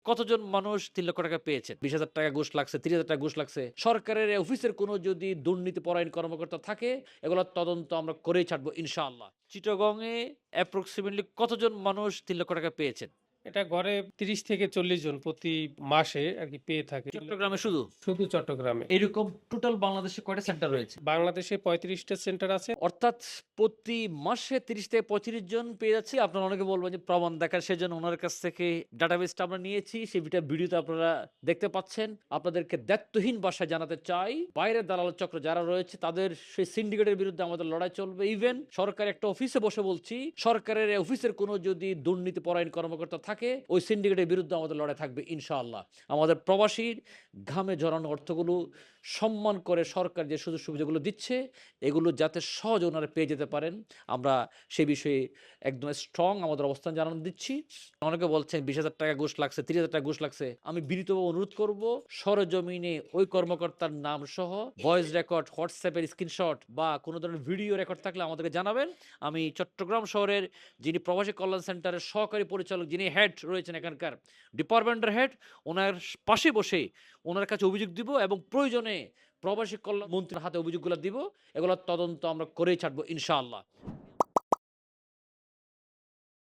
কতজন মানুষ ৩ লক্ষ টাকা পেয়েছেন? ২০,০০০ টাকা ঘুষ লাগছে, ৩০,০০০ টাকা ঘুষ লাগছে। সরকারের অফিসের কোনো যদি দুর্নীতিপরায়ণ কর্মকর্তা থাকে, এগুলোর তদন্ত আমরা করেই ছাড়বো ইনশাআল্লাহ। চিটাগংয়ে অ্যাপ্রক্সিমেটলি কতজন মানুষ ৩ লক্ষ টাকা পেয়েছেন? এটা গড়ে ৩০ থেকে ৪০ জন প্রতি মাসে আরকি পেয়ে থাকে। চট্টগ্রামে শুধু? শুধু চট্টগ্রামে। এরকম টোটাল বাংলাদেশে কয়টা সেন্টার রয়েছে? বাংলাদেশে ৩৫ টা সেন্টার আছে। অর্থাৎ প্রতি মাসে ৩০ থেকে ৩৫ জন পেয়ে যাচ্ছি। আপনারা অনেকে বলবেন যে প্রমাণ দেখার, সেজন্য উনার কাছ থেকে ডাটাবেসটা আমরা নিয়েছি। সেটা ভিডিওতে আপনারা দেখতে পাচ্ছেন। আপনাদেরকে দায়িত্বহীন ভাষায় জানাতে চাই, বাইরের দালাল চক্র যারা রয়েছে তাদের সেই সিন্ডিকেটের বিরুদ্ধে আমাদের লড়াই চলবে। ইভেন সরকার একটা অফিসে বসে বলছি, সরকারের অফিসের কোনো যদি দুর্নীতিপরায়ণ কর্মকর্তা থাকে, ওই সিন্ডিকেটের বিরুদ্ধে আমাদের লড়াই থাকবে ইনশাআল্লাহ। আমাদের প্রবাসীর ঘামে ঝরানো অর্থগুলো সম্মান করে সরকার যে সুযোগ সুবিধাগুলো দিচ্ছে, এগুলো যাতে সহজে ওনারা পেয়ে যেতে পারেন, আমরা সে বিষয়ে একদম স্ট্রং আমাদের অবস্থান জানানো দিচ্ছি। অনেকে বলছেন ২০,০০০ টাকা ঘুষ লাগছে, ৩০,০০০ টাকা ঘুষ লাগছে। আমি বিনীতভাবে অনুরোধ করব, সরেজমিনে ওই কর্মকর্তার নাম সহ ভয়েস রেকর্ড, হোয়াটসঅ্যাপের স্ক্রিনশট বা কোনো ধরনের ভিডিও রেকর্ড থাকলে আমাদেরকে জানাবেন। আমি চট্টগ্রাম শহরের যিনি প্রবাসী কল্যাণ সেন্টারের সহকারী পরিচালক, যিনি হেড রয়েছেন এখানকার ডিপার্টমেন্টের হেড, ওনার পাশে বসে ওনার কাছে অভিযোগ দিব এবং প্রয়োজনে প্রবাসী কল্যাণ মন্ত্রীর হাতে অভিযোগগুলো দিব। এগুলোর তদন্ত আমরা করেই ছাড়বো ইনশাআল্লাহ।